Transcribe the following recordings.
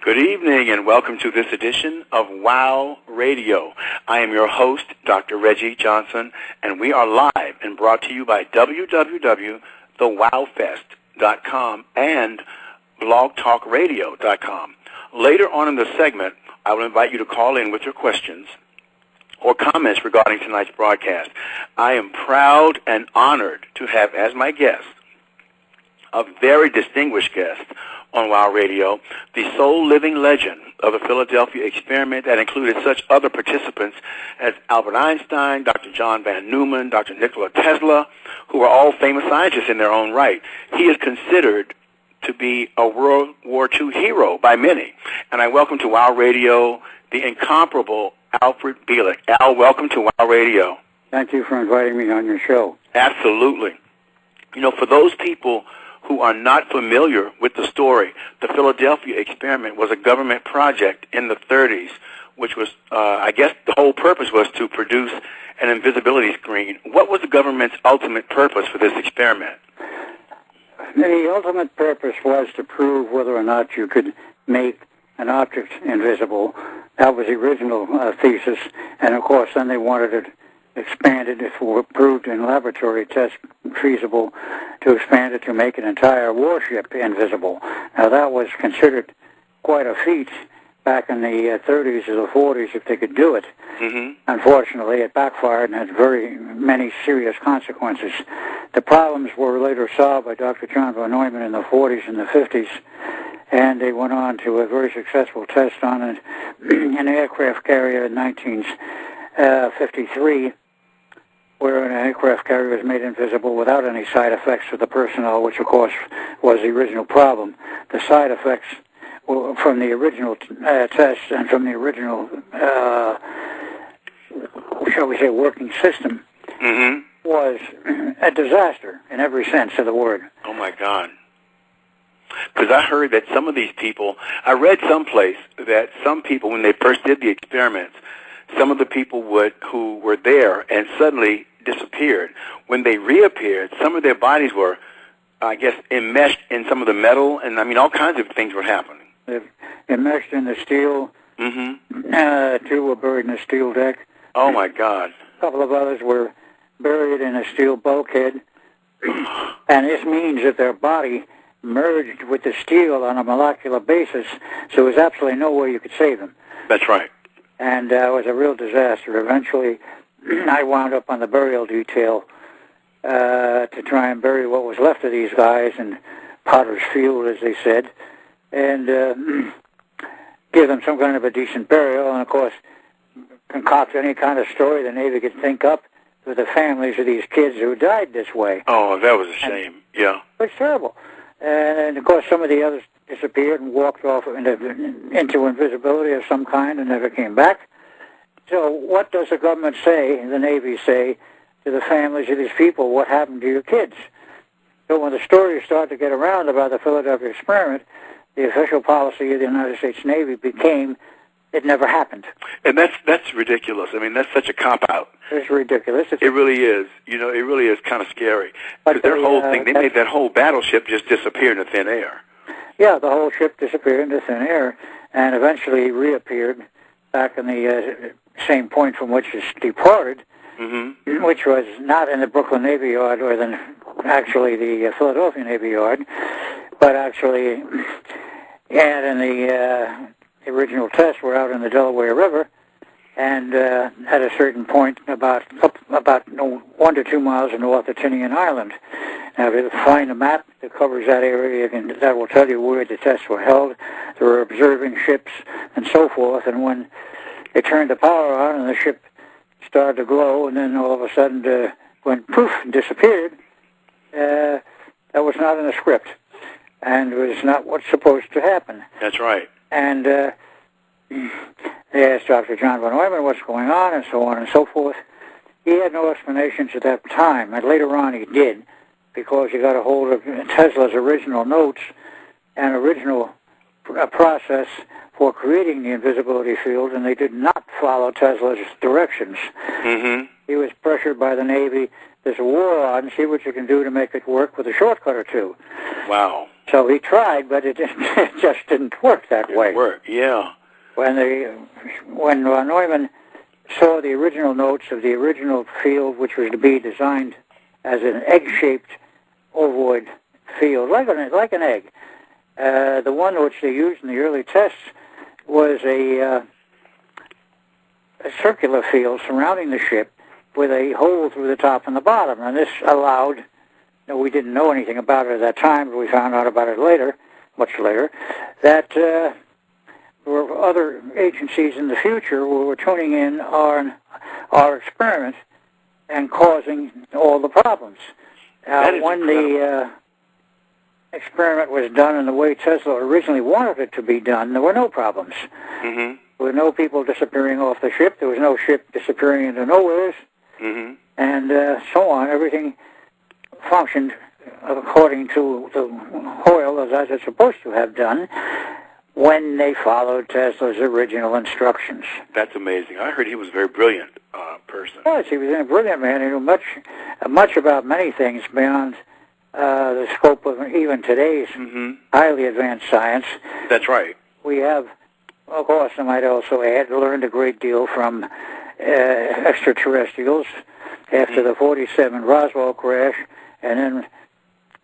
Good evening and welcome to this edition of WOW Radio. I am your host, Dr. Reggie Johnson, and we are live and brought to you by www.thewowfest.com and blogtalkradio.com. Later on in the segment, I will invite you to call in with your questions or comments regarding tonight's broadcast. I am proud and honored to have as my guest a very distinguished guest on WOW Radio, the sole living legend of the Philadelphia experiment that included such other participants as Albert Einstein, Dr. John Van Neumann, Dr. Nikola Tesla, who are all famous scientists in their own right. He is considered to be a World War II hero by many. And I welcome to WOW Radio the incomparable Alfred BIELEK. Al, welcome to WOW Radio. Thank you for inviting me on your show. Absolutely. You know, for those people who are not familiar with the story, the Philadelphia experiment was a government project in the 30s, which was, I guess the whole purpose was to produce an invisibility screen. What was the government's ultimate purpose for this experiment? The ultimate purpose was to prove whether or not you could make an object invisible. That was the original thesis, and of course then they wanted it expanded, if it were proved in laboratory tests feasible, to expand it to make an entire warship invisible. Now that was considered quite a feat back in the 30s or the 40s if they could do it. Mm-hmm. Unfortunately, it backfired and had very many serious consequences. The problems were later solved by Dr. John Van Neumann in the 40s and the 50s, and they went on to a very successful test on an aircraft carrier in 1953, where an aircraft carrier was made invisible without any side effects to the personnel, which of course was the original problem. The side effects from the original test and from the original, shall we say, working system, mm-hmm. was a disaster in every sense of the word. Oh my God. Because I heard that some of these people, I read someplace that some people, when they first did the experiments, some of the people who were there and suddenly disappeared. When they reappeared, some of their bodies were, I guess, enmeshed in some of the metal, and I mean, all kinds of things were happening. They're enmeshed in the steel. Mm-hmm. Two were buried in a steel deck. Oh, my God. A couple of others were buried in a steel bulkhead. And this means that their body merged with the steel on a molecular basis, so there's absolutely no way you could save them. That's right. And it was a real disaster. Eventually, I wound up on the burial detail to try and bury what was left of these guys in Potter's Field, as they said, and give them some kind of a decent burial, and of course, concoct any kind of story the Navy could think up for the families of these kids who died this way. Oh, that was a shame, yeah. It was terrible. And of course, some of the others disappeared and walked off into invisibility of some kind and never came back. So what does the government say, the Navy say, to the families of these people? What happened to your kids? So when the stories started to get around about the Philadelphia experiment, the official policy of the United States Navy became, it never happened. And that's ridiculous. I mean, that's such a cop-out. It's ridiculous. It really is. You know, it really is kind of scary. Because their whole thing, they made that whole battleship just disappear into thin air. Yeah, the whole ship disappeared into thin air and eventually reappeared back in the same point from which it departed, mm-hmm. which was not in the Brooklyn Navy Yard or actually the Philadelphia Navy Yard, but actually and in the original tests were out in the Delaware River, and at a certain point about 1 to 2 miles north of Tinian Island. Now, if you find a map that covers that area, that will tell you where the tests were held. There were observing ships and so forth, and when they turned the power on and the ship started to glow, and then all of a sudden went poof and disappeared, that was not in the script, and it was not what's supposed to happen. That's right. And they asked Dr. John Van Neumann what's going on and so on and so forth. He had no explanations at that time, and later on he did, because he got a hold of Tesla's original notes and original process for creating the invisibility field, and they did not follow Tesla's directions. Mm-hmm. He was pressured by the Navy. There's a war on, see what you can do to make it work with a shortcut or two. Wow. So he tried, but it just didn't work that way. Didn't work, yeah. When Neumann saw the original notes of the original field, which was to be designed as an egg-shaped ovoid field, like an egg, the one which they used in the early tests was a circular field surrounding the ship with a hole through the top and the bottom. And this allowed, we didn't know anything about it at that time, but we found out about it later, much later, that there were other agencies in the future who were tuning in on our experiment and causing all the problems. When the experiment was done in the way Tesla originally wanted it to be done, there were no problems. Mm-hmm. There were no people disappearing off the ship. There was no ship disappearing into nowheres. Mm-hmm. And so on. Everything functioned according to the Hoyle as it's supposed to have done when they followed Tesla's original instructions. That's amazing. I heard he was a very brilliant person. Yes, he was a brilliant man. He knew much about many things beyond the scope of even today's highly advanced science. That's right. We have, of course, I might also add, learned a great deal from extraterrestrials after the 47 Roswell crash, and then,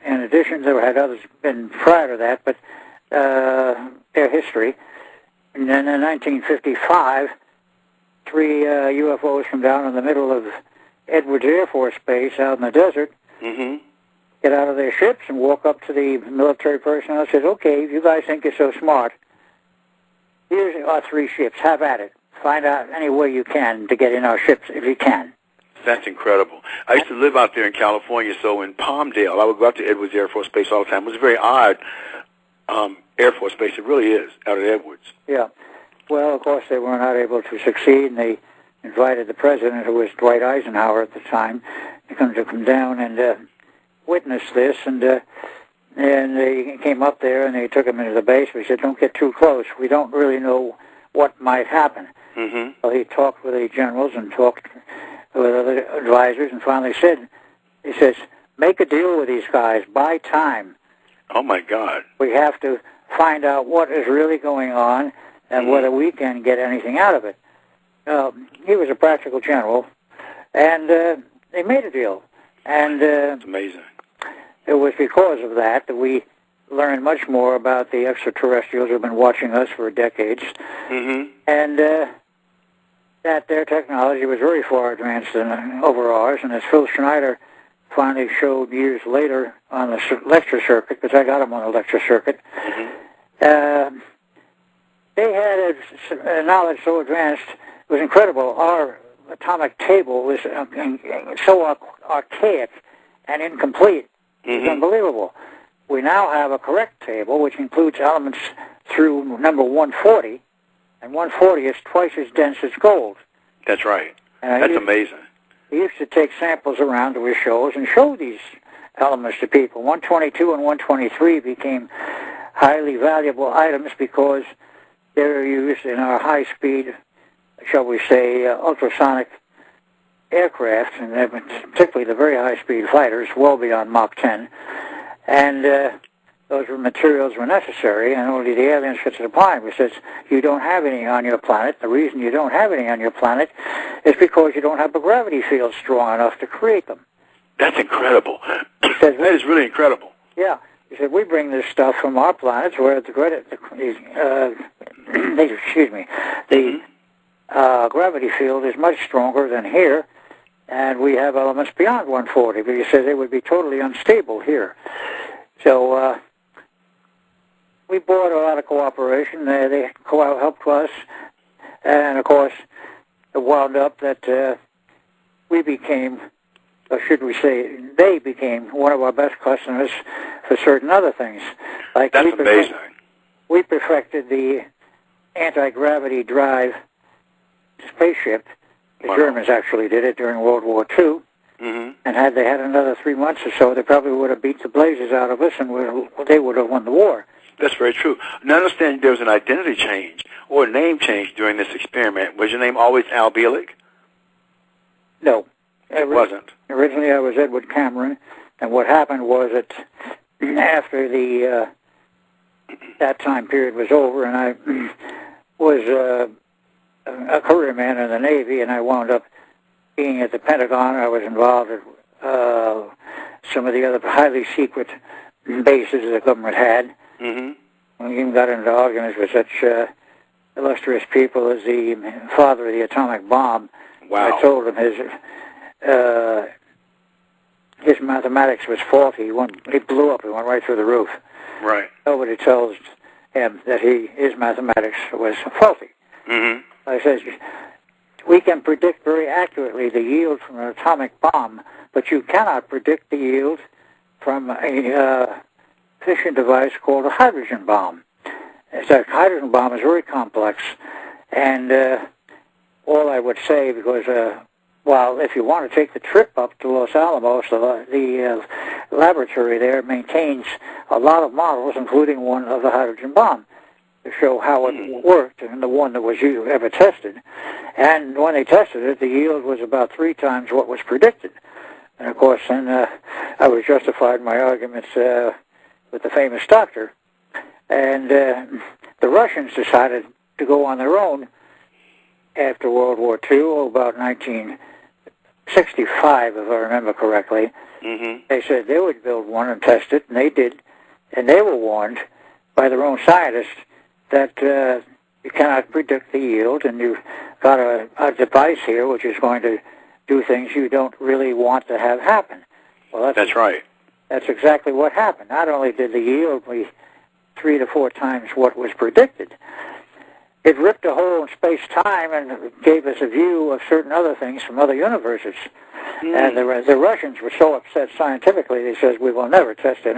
in addition, there had others been prior to that, but their history. And then in 1955, 3 UFOs from down in the middle of Edwards Air Force Base out in the desert get out of their ships and walk up to the military personnel and says, okay, if you guys think you're so smart, here's our 3 ships. Have at it. Find out any way you can to get in our ships if you can. That's incredible. I used to live out there in California, so in Palmdale, I would go out to Edwards Air Force Base all the time. It was a very odd Air Force Base. It really is, out at Edwards. Yeah. Well, of course, they were not able to succeed, and they invited the president, who was Dwight Eisenhower at the time, to come down and witness this, and they came up there, and they took him into the base. We said, don't get too close. We don't really know what might happen. Mm-hmm. So he talked with the generals and talked with other advisors, and finally he says, make a deal with these guys, buy time. Oh, my God. We have to find out what is really going on and whether we can get anything out of it. He was a practical general, and they made a deal. And it's amazing. It was because of that we learned much more about the extraterrestrials who have been watching us for decades, and that their technology was very far advanced over ours. And as Phil Schneider finally showed years later on the lecture circuit, because I got him on the lecture circuit, they had a knowledge so advanced, it was incredible. Our atomic table was so archaic and incomplete. It was unbelievable. We now have a correct table, which includes elements through number 140, and 140 is twice as dense as gold. That's right. That's amazing. We used to take samples around to his shows and show these elements to people. 122 and 123 became highly valuable items because they're used in our high-speed, shall we say, ultrasonic aircraft, and particularly the very high-speed fighters, well beyond Mach 10. And those materials were necessary, and only the aliens could supply them. He says, you don't have any on your planet. The reason you don't have any on your planet is because you don't have a gravity field strong enough to create them. That's incredible. He says, that is really incredible. Yeah. He said, we bring this stuff from our planets where the gravity field is much stronger than here, and we have elements beyond 140, but he said they would be totally unstable here. So we brought a lot of cooperation. They helped us, and of course, it wound up that we became, or should we say, they became one of our best customers for certain other things. Like that's amazing. We perfected the anti-gravity drive spaceship. The Germans actually did it during World War II. And had they had another 3 months or so, they probably would have beat the blazes out of us, and they would have won the war. That's very true. Now, understand there was an identity change or a name change during this experiment. Was your name always Al BIELEK? No. It wasn't. Originally, I was Edward Cameron, and what happened was that after that time period was over, and I was a career man in the Navy, and I wound up being at the Pentagon. I was involved at some of the other highly secret bases the government had. Mm-hmm. We even got into arguments with such illustrious people as the father of the atomic bomb. Wow. I told him his mathematics was faulty. He blew up. He went right through the roof. Right. Nobody tells him that his mathematics was faulty. Mm-hmm. I says, we can predict very accurately the yield from an atomic bomb, but you cannot predict the yield from a fission device called a hydrogen bomb. The hydrogen bomb is very complex, and all I would say, because well, if you want to take the trip up to Los Alamos, the laboratory there maintains a lot of models, including one of the hydrogen bomb, to show how it worked, and the one that was ever tested. And when they tested it, the yield was about 3 times what was predicted. And of course, then I was justified in my arguments with the famous doctor. And the Russians decided to go on their own after World War II, about 1965, if I remember correctly. Mm-hmm. They said they would build one and test it, and they did. And they were warned by their own scientists that you cannot predict the yield, and you've got a device here which is going to do things you don't really want to have happen. Well, that's right. That's exactly what happened. Not only did the yield be 3 to 4 times what was predicted, it ripped a hole in space-time and gave us a view of certain other things from other universes. And the Russians were so upset scientifically, they said, we will never test a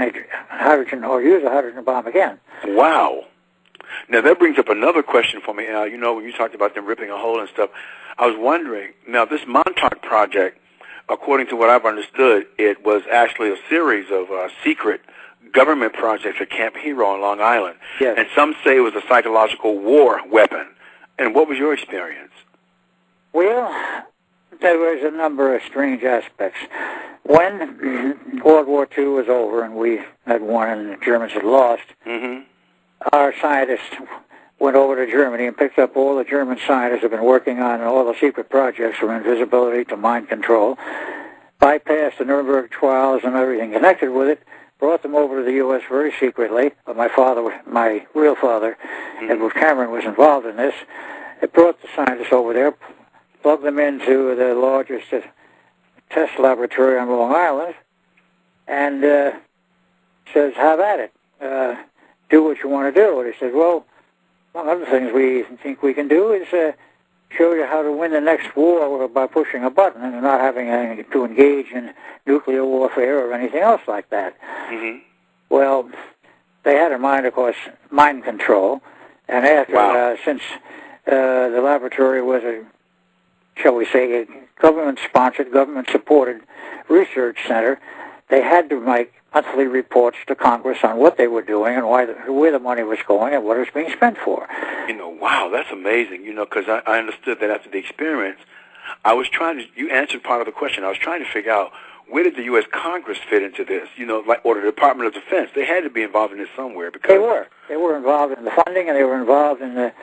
hydrogen or use a hydrogen bomb again. Wow. Now, that brings up another question for me, Al. You know, when you talked about them ripping a hole and stuff, I was wondering, now, this Montauk Project, according to what I've understood, it was actually a series of secret government projects at Camp Hero on Long Island. Yes. And some say it was a psychological war weapon. And what was your experience? Well, there was a number of strange aspects. When World War II was over and we had won and the Germans had lost, our scientists went over to Germany and picked up all the German scientists who had been working on all the secret projects from invisibility to mind control, bypassed the Nuremberg trials and everything connected with it, brought them over to the U.S. very secretly. My real father, Edward Cameron, was involved in this. It brought the scientists over there, plugged them into the largest test laboratory on Long Island, and says, have at it. Do what you want to do. And he said, well, among other things we think we can do is show you how to win the next war by pushing a button and not having to engage in nuclear warfare or anything else like that. Mm-hmm. Well, they had in mind, of course, mind control. And after, since the laboratory was shall we say, a government-sponsored, government-supported research center, they had to make monthly reports to Congress on what they were doing and where the money was going and what it was being spent for. You know, wow, that's amazing, you know, because I understood that after the experience, I was trying to, you answered part of the question, I was trying to figure out where did the U.S. Congress fit into this, you know, like, or the Department of Defense. They had to be involved in this somewhere. Because They were involved in the funding, and they were involved in the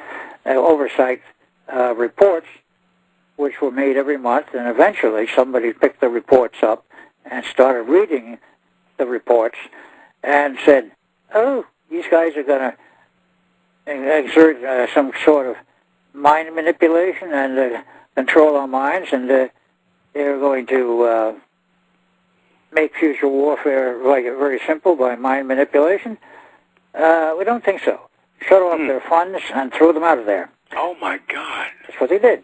oversight reports, which were made every month, and eventually somebody picked the reports up and started reading the reports and said, oh, these guys are going to exert some sort of mind manipulation and control our minds, and they're going to make future warfare very simple by mind manipulation. We don't think so. Shut off their funds and throw them out of there. Oh, my God. That's what they did.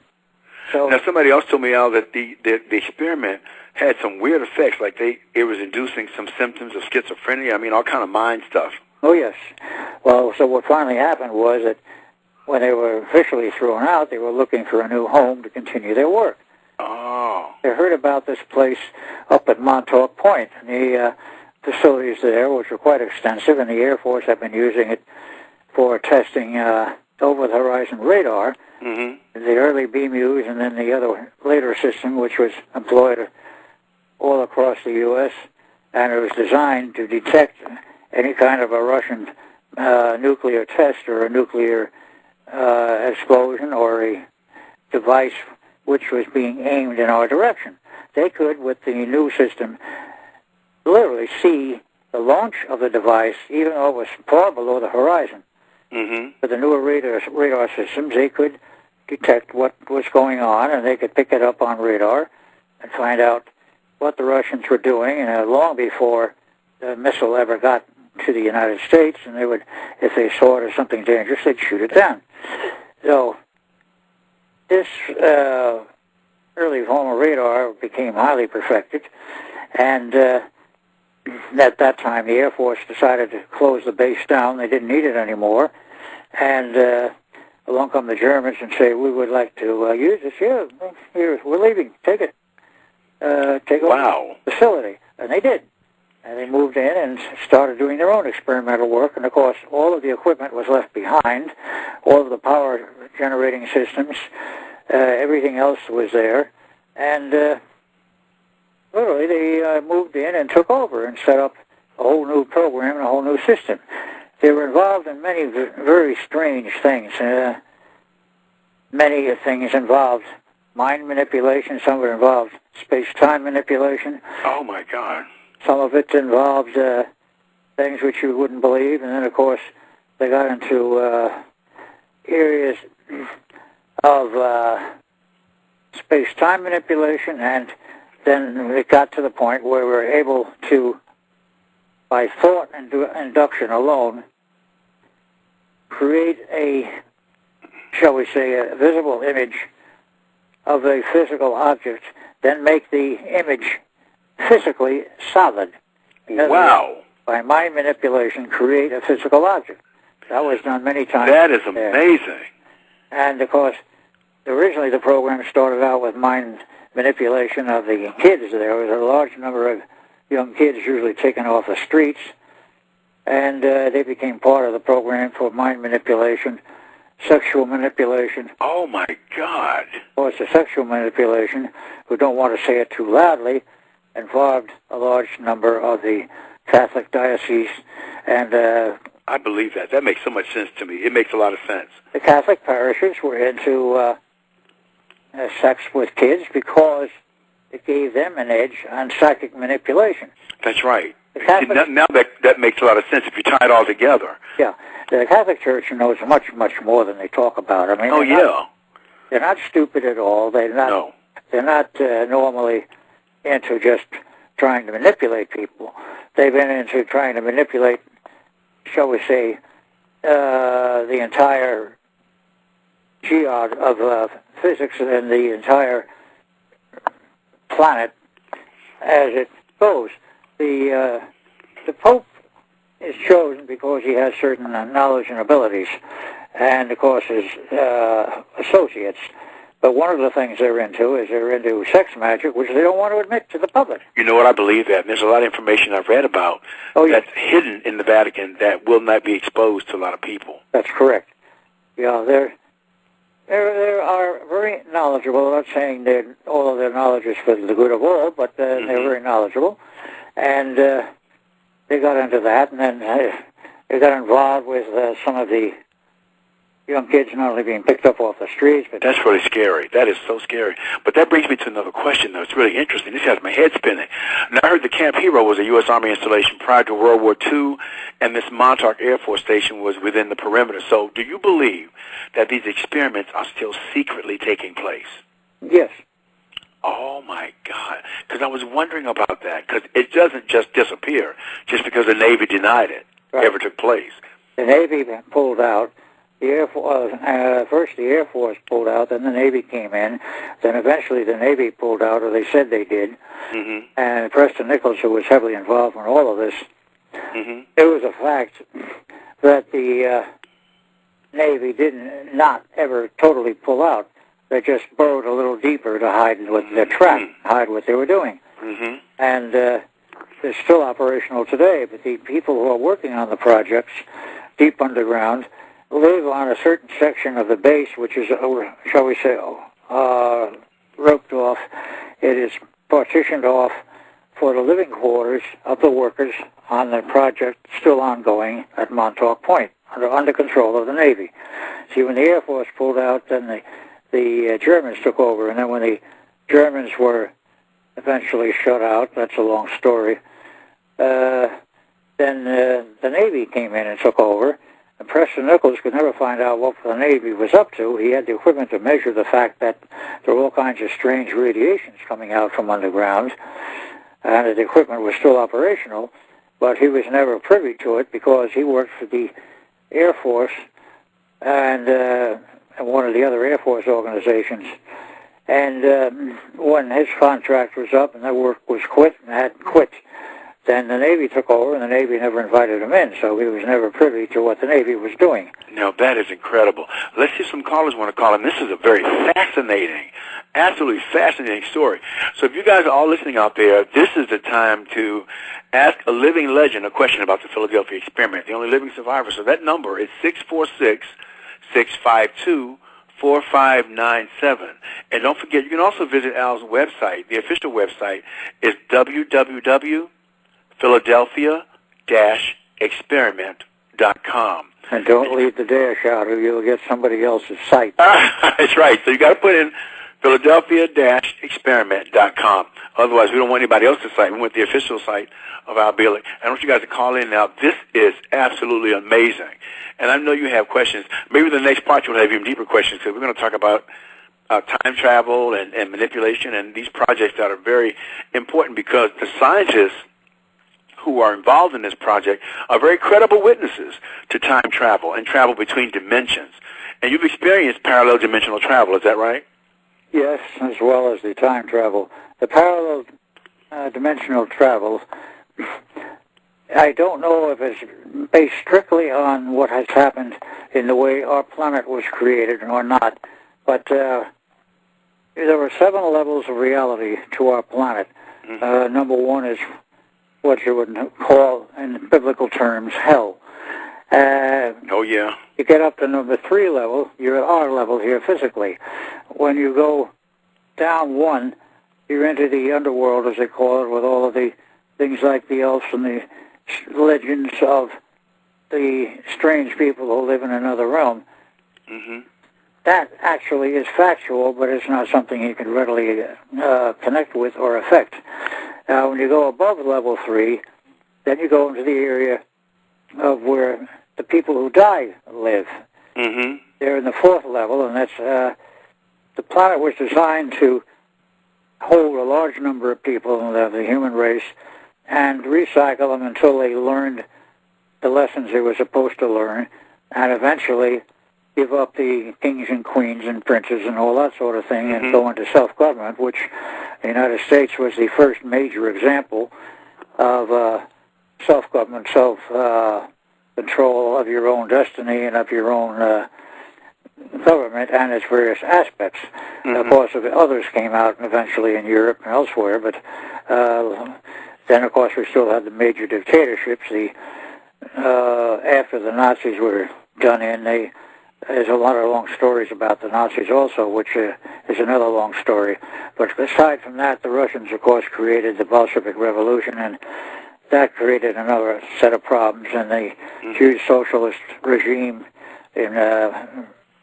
So, now, somebody else told me, Al, that the experiment had some weird effects, like it was inducing some symptoms of schizophrenia, I mean, all kind of mind stuff. Oh, yes. Well, so what finally happened was that when they were officially thrown out, they were looking for a new home to continue their work. Oh. They heard about this place up at Montauk Point, and the facilities there, which were quite extensive, and the Air Force had been using it for testing over-the-horizon radar, the early BMUs, and then the other later system, which was employed all across the U.S., and it was designed to detect any kind of a Russian nuclear test or a nuclear explosion or a device which was being aimed in our direction. They could, with the new system, literally see the launch of the device, even though it was far below the horizon. With the newer radar systems, they could detect what was going on, and they could pick it up on radar and find out what the Russians were doing, and long before the missile ever got to the United States, and they would, if they saw it as something dangerous, they'd shoot it down. So this early form of radar became highly perfected, and at that time the Air Force decided to close the base down. They didn't need it anymore, and along come the Germans and say, we would like to use this. Yeah, here, we're leaving. Take it. Take over the facility. And they did. And they moved in and started doing their own experimental work. And, of course, all of the equipment was left behind. All of the power generating systems, everything else was there. And literally they moved in and took over and set up a whole new program and a whole new system. They were involved in many very strange things. Many things involved mind manipulation. Some of it involved space-time manipulation. Oh, my God. Some of it involved things which you wouldn't believe. And then, of course, they got into areas of space-time manipulation. And then it got to the point where we were able to, by thought and induction alone, create a, shall we say, a visible image of a physical object, then make the image physically solid. Wow. By mind manipulation, create a physical object. That was done many times. That is amazing. And, of course, originally the program started out with mind manipulation of the kids. There was a large number of young kids usually taken off the streets, and they became part of the program for mind manipulation, sexual manipulation. Oh, my God. Of course, the sexual manipulation, who don't want to say it too loudly, involved a large number of the Catholic dioceses, and I believe that. That makes so much sense to me. It makes a lot of sense. The Catholic parishes were into sex with kids because it gave them an edge on psychic manipulation. That's right. Now that makes a lot of sense if you tie it all together. Yeah. The Catholic Church knows much, much more than they talk about. I mean, they're not stupid at all. They're not normally into just trying to manipulate people. They've been into trying to manipulate, shall we say, the entire geode of physics and the entire planet as it goes. The Pope is chosen because he has certain knowledge and abilities, and of course his associates. But one of the things they're into sex magic, which they don't want to admit to the public. You know what? I believe that. And there's a lot of information I've read about that's hidden in the Vatican that will not be exposed to a lot of people. That's correct. Yeah, they are very knowledgeable. I'm not saying that all of their knowledge is for the good of all, but they're very knowledgeable. And they got into that, and then they got involved with some of the young kids not only being picked up off the streets, but... That's really scary. That is so scary. But that brings me to another question, though. It's really interesting. This has my head spinning. Now, I heard the Camp Hero was a U.S. Army installation prior to World War II, and this Montauk Air Force Station was within the perimeter. So do you believe that these experiments are still secretly taking place? Yes. Oh, my God. Because I was wondering about that, because it doesn't just disappear just because the Navy denied it ever took place. The Navy pulled out. The Air Force, first the Air Force pulled out, then the Navy came in, then eventually the Navy pulled out, or they said they did. And Preston Nichols, who was heavily involved in all of this, it was a fact that the Navy did not ever totally pull out. They just burrowed a little deeper to hide with their track, hide what they were doing. And they're still operational today, but the people who are working on the projects deep underground live on a certain section of the base, which is, shall we say, roped off. It is partitioned off for the living quarters of the workers on the project still ongoing at Montauk Point, under control of the Navy. See, when the Air Force pulled out, then the Germans took over, and then when the Germans were eventually shut out, that's a long story, then the Navy came in and took over, and Preston Nichols could never find out what the Navy was up to. He had the equipment to measure the fact that there were all kinds of strange radiations coming out from underground, and the equipment was still operational, but he was never privy to it because he worked for the Air Force and one of the other Air Force organizations. And when his contract was up and that work was quit and had quit, then the Navy took over, and the Navy never invited him in, so he was never privy to what the Navy was doing. Now, that is incredible. Let's see some callers want to call in. This is a very fascinating, absolutely fascinating story. So if you guys are all listening out there, this is the time to ask a living legend a question about the Philadelphia experiment, the only living survivor. So that number is 646-652-4597. And don't forget, you can also visit Al's website. The official website is www.philadelphia-experiment.com. And don't leave the dash out or you'll get somebody else's site. That's right. So you got to put in Philadelphia-experiment.com. Otherwise, we don't want anybody else's site. We want the official site of Al BIELEK. I want you guys to call in now. This is absolutely amazing. And I know you have questions. Maybe the next part you'll have even deeper questions because we're going to talk about time travel and manipulation and these projects that are very important because the scientists who are involved in this project are very credible witnesses to time travel and travel between dimensions. And you've experienced parallel dimensional travel, is that right? Yes, as well as the time travel. The parallel dimensional travel, I don't know if it's based strictly on what has happened in the way our planet was created or not, but there are 7 levels of reality to our planet. Number 1 is what you would call, in biblical terms, hell. Oh, yeah. You get up to number 3 level, you're at our level here physically. When you go down 1, you're into the underworld, as they call it, with all of the things like the elves and the legends of the strange people who live in another realm. That actually is factual, but it's not something you can readily connect with or affect. Now, when you go above level 3, then you go into the area of where the people who die live. They're in the 4th level, and that's the planet was designed to hold a large number of people in the human race and recycle them until they learned the lessons they were supposed to learn, and eventually give up the kings and queens and princes and all that sort of thing and go into self-government, which the United States was the first major example of self-government, self-control of your own destiny and of your own government and its various aspects. Of course, others came out eventually in Europe and elsewhere, but then, of course, we still had the major dictatorships. After the Nazis were done in, there's a lot of long stories about the Nazis also, which is another long story. But aside from that, the Russians, of course, created the Bolshevik Revolution, and that created another set of problems. And the Jewish socialist regime in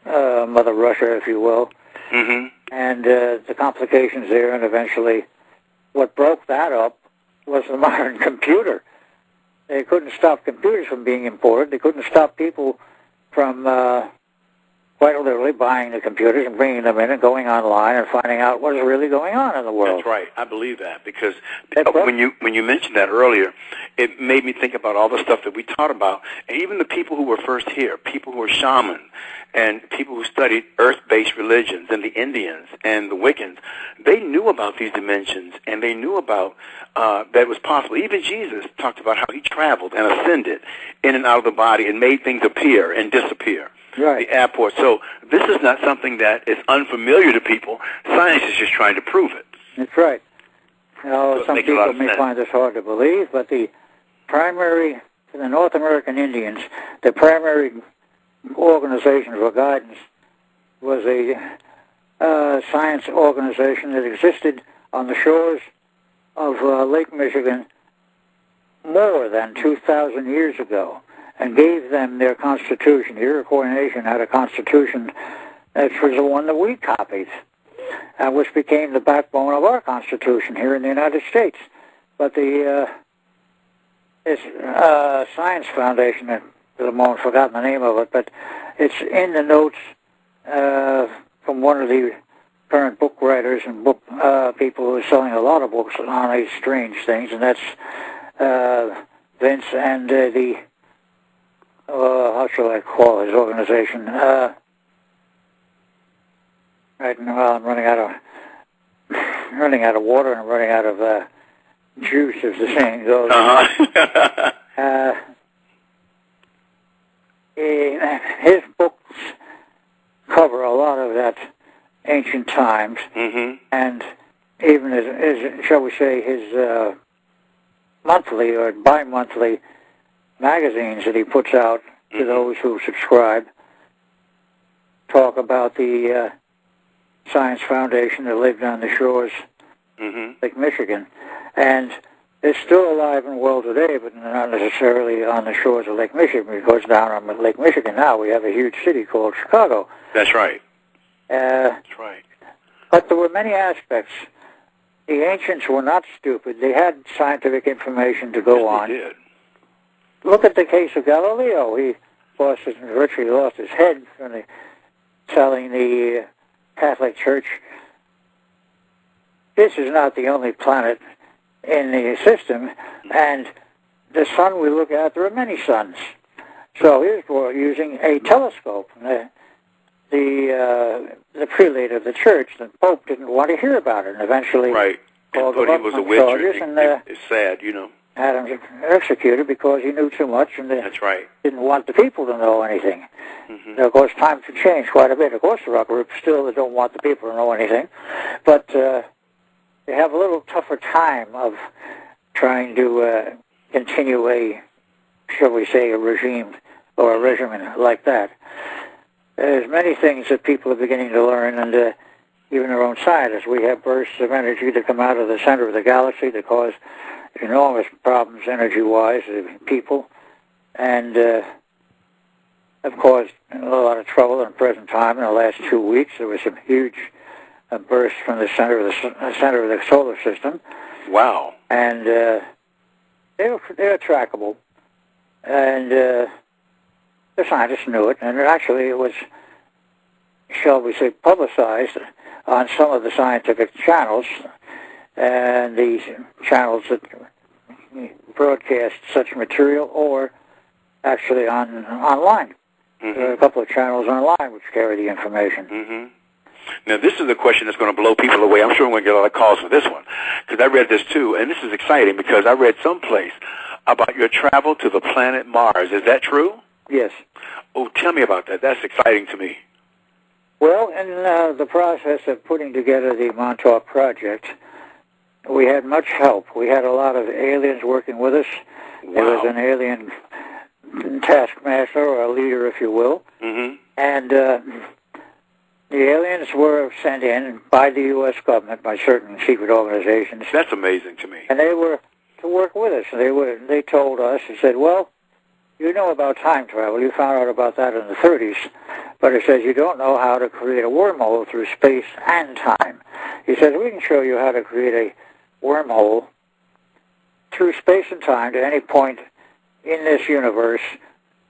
Mother Russia, if you will, and the complications there, and eventually what broke that up was the modern computer. They couldn't stop computers from being imported. They couldn't stop people from quite literally buying the computers and bringing them in and going online and finding out what is really going on in the world. That's right. I believe that because when you mentioned that earlier, it made me think about all the stuff that we taught about, and even the people who were first here, people who were shamans and people who studied earth-based religions and the Indians and the Wiccans. They knew about these dimensions, and they knew about that it was possible. Even Jesus talked about how he traveled and ascended in and out of the body and made things appear and disappear. Right. The airport. So this is not something that is unfamiliar to people. Science is just trying to prove it. That's right. Now, some people may find this hard to believe, but the North American Indians, the primary organization for guidance was a science organization that existed on the shores of Lake Michigan more than 2,000 years ago and gave them their constitution. The Iroquois Nation had a constitution which was the one that we copied, which became the backbone of our constitution here in the United States. But the Science Foundation, at the moment I've forgotten the name of it, but it's in the notes from one of the current book writers and book people who are selling a lot of books on these strange things, and that's Vince and the how shall I call his organization? Right now I'm running out of water and I'm running out of juice, as the saying goes. His books cover a lot of that ancient times, and even his, shall we say, his monthly or bi-monthly magazines that he puts out to those who subscribe talk about the Science Foundation that lived on the shores of Lake Michigan. And it's still alive and well today, but not necessarily on the shores of Lake Michigan, because down on Lake Michigan now we have a huge city called Chicago. That's right. That's right. But there were many aspects. The ancients were not stupid. They had scientific information to go on. They did. Look at the case of Galileo. He virtually lost his head from telling the Catholic Church, this is not the only planet in the system, and the sun we look at, there are many suns. So he was using a telescope. The prelate of the church, the Pope, didn't want to hear about it, and eventually called him up on charges, and it's sad, you know. Had him executed because he knew too much, and that's right. Didn't want the people to know anything. Now, of course, times have changed quite a bit. Of course, there are groups still that don't want the people to know anything, but they have a little tougher time of trying to continue a, shall we say, a regime or a regimen like that. There's many things that people are beginning to learn, and even our own scientists. We have bursts of energy that come out of the center of the galaxy that cause enormous problems energy-wise to people, and have caused a lot of trouble in the present time. In the last 2 weeks, there was some huge bursts from the center of the solar system. Wow! And they're trackable, and the scientists knew it, and actually it was, shall we say, publicized on some of the scientific channels, and these channels that broadcast such material, or actually online. There are a couple of channels online which carry the information. Now, this is a question that's going to blow people away. I'm sure I'm going to get a lot of calls for this one, because I read this too, and this is exciting because I read someplace about your travel to the planet Mars. Is that true? Yes. Oh, tell me about that. That's exciting to me. Well, in the process of putting together the Montauk-Project, we had much help. We had a lot of aliens working with us. Wow. There was an alien taskmaster, or a leader, if you will. And the aliens were sent in by the U.S. government, by certain secret organizations. That's amazing to me. And they were to work with us. They told us, they said, well, you know about time travel. You found out about that in the 30s. But it says you don't know how to create a wormhole through space and time. He says, we can show you how to create a wormhole through space and time to any point in this universe,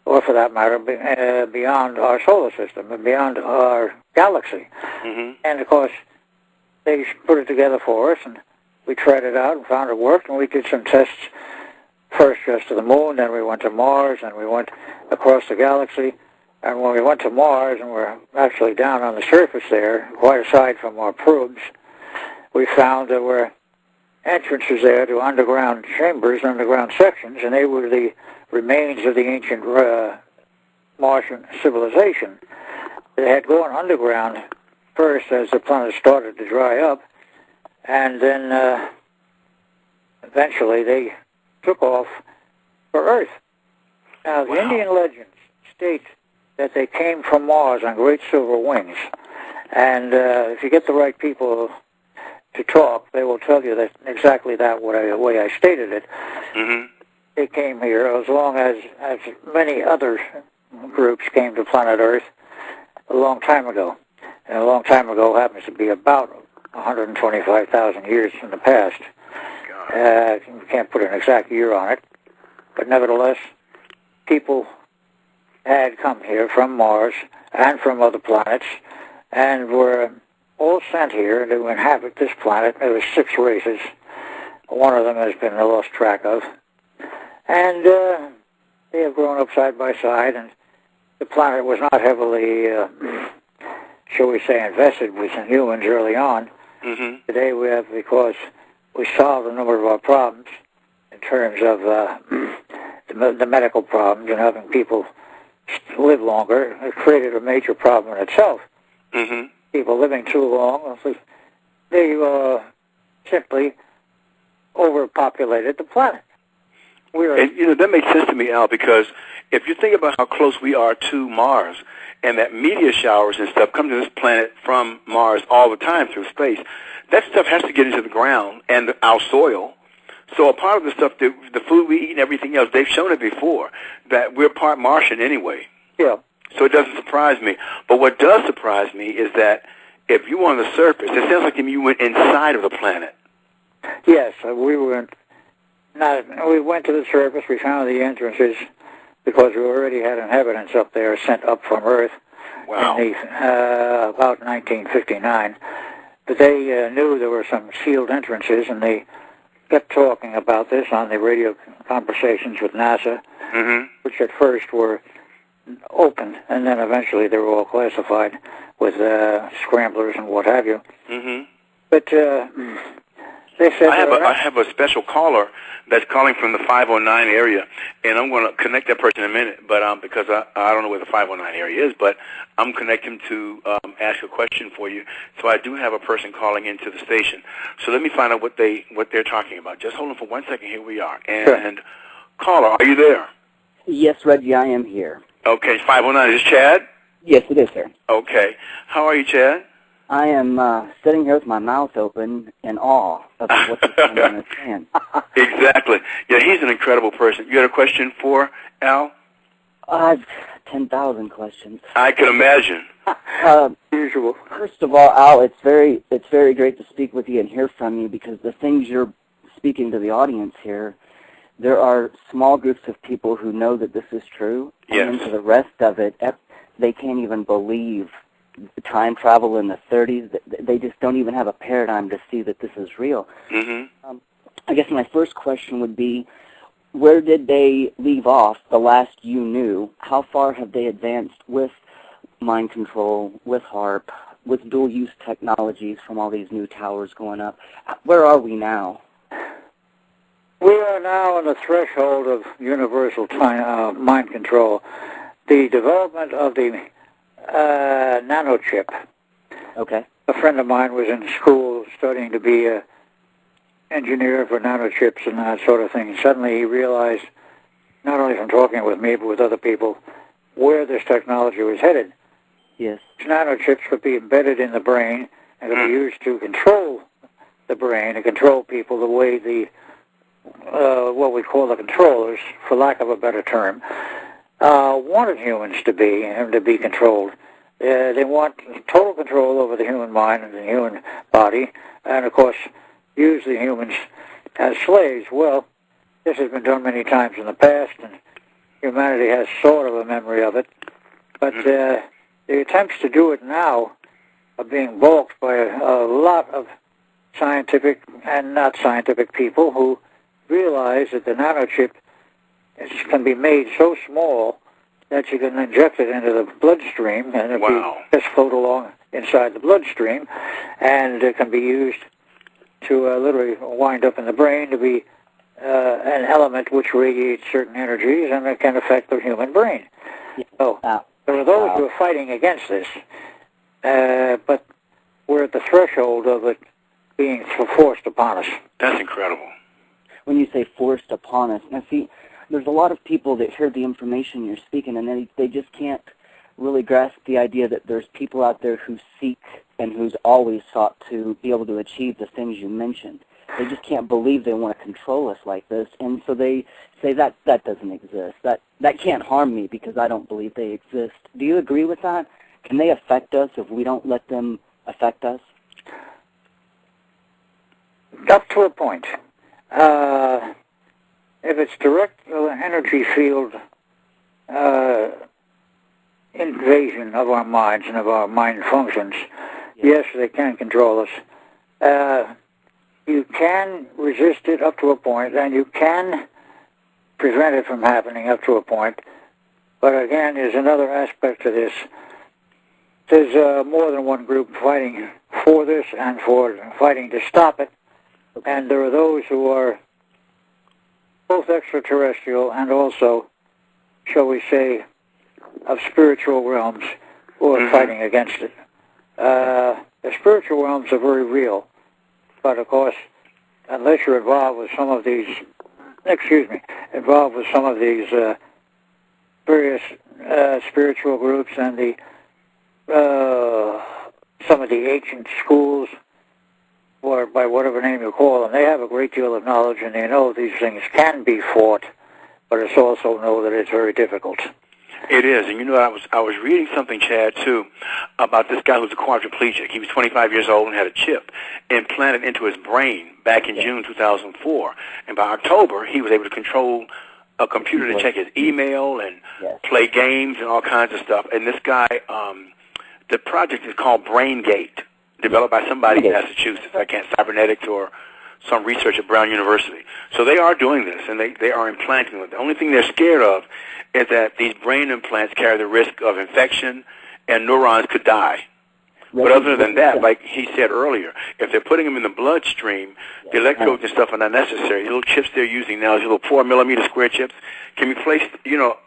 or for that matter, beyond our solar system and beyond our galaxy. And, of course, they put it together for us, and we tried it out and found it worked, and we did some tests, first just to the moon, then we went to Mars, and we went across the galaxy. And when we went to Mars, and we're actually down on the surface there, quite aside from our probes, we found there were entrances there to underground chambers, underground sections, and they were the remains of the ancient Martian civilization. They had gone underground first as the planet started to dry up, and then eventually they took off for Earth. Now, the Indian legends state that they came from Mars on great silver wings, and if you get the right people to talk, they will tell you that exactly that way I stated it. Mm-hmm. They came here as long as many other groups came to planet Earth a long time ago. And a long time ago happens to be about 125,000 years in the past. You can't put an exact year on it, but nevertheless, people had come here from Mars and from other planets and were all sent here to inhabit this planet. There were 6 races. One of them has been lost track of. And they have grown up side by side, and the planet was not heavily, shall we say, invested with humans early on. Mm-hmm. Today we have, because we solved a number of our problems in terms of the medical problems and having people live longer. It created a major problem in itself. Mm-hmm. People living too long, they simply overpopulated the planet. And, that makes sense to me, Al, because if you think about how close we are to Mars, and that meteor showers and stuff come to this planet from Mars all the time through space, that stuff has to get into the ground and our soil. So a part of the stuff, the food we eat and everything else, they've shown it before, that we're part Martian anyway. Yeah. So it doesn't surprise me. But what does surprise me is that if you were on the surface, it sounds like you went inside of the planet. Yes, we went to the surface. We found the entrances because we already had inhabitants up there sent up from Earth. Wow. In about 1959. But they knew there were some sealed entrances, and they kept talking about this on the radio conversations with NASA, mm-hmm. which at first were open, and then eventually they were all classified with scramblers and what have you. Mm-hmm. But they said... I have a special caller that's calling from the 509 area, and I'm going to connect that person in a minute, but because I don't know where the 509 area is, but I'm connecting to ask a question for you. So I do have a person calling into the station. So let me find out what they're talking about. Just hold on for 1 second. Here we are. And sure. Caller, are you there? Yes, Reggie, I am here. Okay, 509. Is this Chad? Yes, it is, sir. Okay. How are you, Chad? I am sitting here with my mouth open in awe of what this gentleman is saying. Exactly. Yeah, he's an incredible person. You had a question for Al? I've 10,000 questions. I can imagine. Usual. First of all, Al, it's very great to speak with you and hear from you, because the things you're speaking to the audience here, there are small groups of people who know that this is true, yes. And then to the rest of it, they can't even believe time travel in the 30s. They just don't even have a paradigm to see that this is real. Mm-hmm. I guess my first question would be, where did they leave off the last you knew? How far have they advanced with mind control, with HARP, with dual-use technologies from all these new towers going up? Where are we now? We are now on the threshold of universal mind control. The development of the nanochip. Okay. A friend of mine was in school studying to be an engineer for nanochips and that sort of thing. Suddenly he realized, not only from talking with me, but with other people, where this technology was headed. Yes. Nanochips could be embedded in the brain and could be used to control the brain and control people the way what we call the controllers, for lack of a better term, wanted humans to be controlled. They want total control over the human mind and the human body, and of course use the humans as slaves. Well, this has been done many times in the past, and humanity has sort of a memory of it. But the attempts to do it now are being balked by a lot of scientific and not scientific people who realize that the nanochip can be made so small that you can inject it into the bloodstream, and it just float along inside the bloodstream, and it can be used to literally wind up in the brain to be an element which radiates certain energies, and it can affect the human brain. So there are those who are fighting against this, but we're at the threshold of it being forced upon us. That's incredible. When you say forced upon us, now see, there's a lot of people that hear the information you're speaking, and they just can't really grasp the idea that there's people out there who seek and who's always sought to be able to achieve the things you mentioned. They just can't believe they want to control us like this, and so they say that doesn't exist. That can't harm me because I don't believe they exist. Do you agree with that? Can they affect us if we don't let them affect us? Up to a point. If it's direct energy field invasion of our minds and of our mind functions, yes, they can control us. You can resist it up to a point, and you can prevent it from happening up to a point. But again, there's another aspect to this. There's more than one group fighting for this and for fighting to stop it. And there are those who are both extraterrestrial and also, shall we say, of spiritual realms who are fighting against it. The spiritual realms are very real. But of course, unless you're involved with some of these, various spiritual groups and some of the ancient schools, or by whatever name you call them, they have a great deal of knowledge and they know these things can be fought, but it's also know that it's very difficult. It is, and you know, I was reading something, Chad, too, about this guy who's a quadriplegic. He was 25 years old and had a chip implanted into his brain back in June 2004. And by October, he was able to control a computer to check his email and play games and all kinds of stuff. And this guy, the project is called BrainGate, developed by somebody in Massachusetts, cybernetics or some research at Brown University. So they are doing this, and they are implanting it. The only thing they're scared of is that these brain implants carry the risk of infection and neurons could die. But other than that, like he said earlier, if they're putting them in the bloodstream, the electrodes and stuff are not necessary. The little chips they're using now, these little 4mm square chips, can be placed,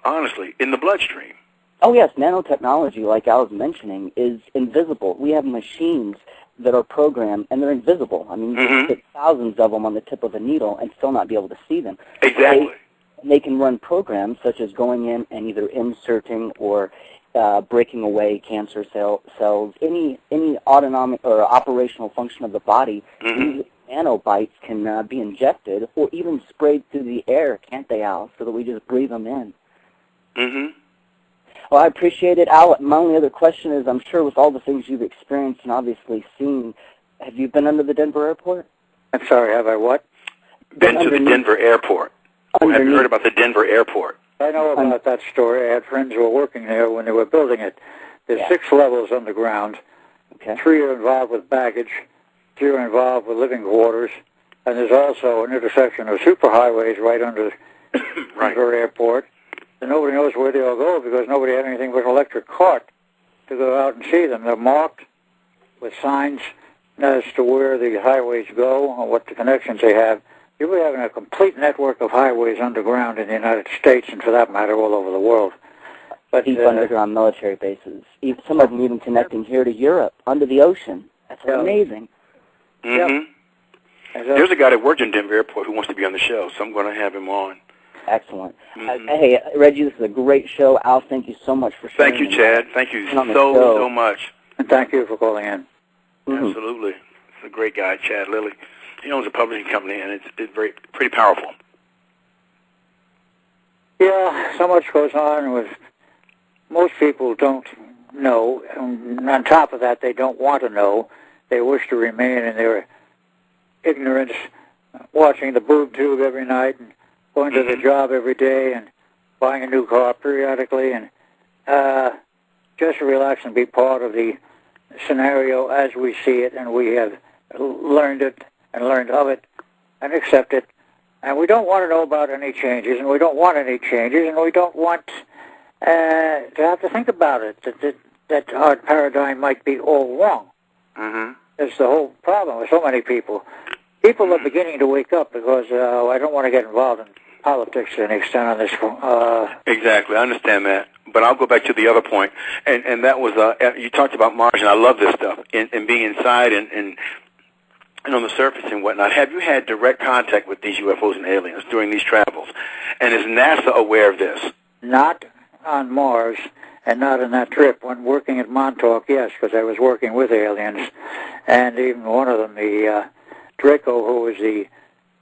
honestly, in the bloodstream. Oh, yes, nanotechnology, like I was mentioning, is invisible. We have machines that are programmed, and they're invisible. I mean, you can stick thousands of them on the tip of a needle and still not be able to see them. Exactly. They can run programs such as going in and either inserting or breaking away cancer cells, any autonomic or operational function of the body. These nanobites can be injected or even sprayed through the air, can't they, Al, so that we just breathe them in? Well, I appreciate it, Al. My only other question is, I'm sure with all the things you've experienced and obviously seen, have you been under the Denver airport? I'm sorry, have I what? Been to the Denver airport. Or have you heard about the Denver airport? I know about that story. I had friends who were working there when they were building it. There's 6 levels underground. 3 are involved with baggage. 2 are involved with living quarters. And there's also an intersection of superhighways right under Denver airport. And nobody knows where they all go because nobody had anything but an electric cart to go out and see them. They're marked with signs as to where the highways go and what the connections they have. You'll be having a complete network of highways underground in the United States and, for that matter, all over the world. But deep underground military bases. Some of them even connecting here to Europe, under the ocean. That's amazing. There's a guy that worked in Denver Airport who wants to be on the show, so I'm going to have him on. Excellent. Hey, Reggie, this is a great show. Al, thank you so much for sharing. Thank you, Chad. Thank you so much. And thank you for calling in. Absolutely. It's a great guy, Chad Lilly. He owns a publishing company, and it's pretty powerful. Yeah, so much goes on with most people don't know. And on top of that, they don't want to know. They wish to remain in their ignorance, watching the boob tube every night and going to the job every day and buying a new car periodically and just relax and be part of the scenario as we see it, and we have learned it and learned of it and accept it. And we don't want to know about any changes, and we don't want any changes, and we don't want to have to think about it, that our paradigm might be all wrong. That's the whole problem with so many people. People are beginning to wake up because I don't want to get involved in politics to an extent on this. Exactly, I understand that. But I'll go back to the other point, and that was, you talked about Mars, and I love this stuff, and being inside and on the surface and whatnot. Have you had direct contact with these UFOs and aliens during these travels? And is NASA aware of this? Not on Mars, and not in that trip. When working at Montauk, yes, because I was working with aliens, and even one of them, the Draco, who was the,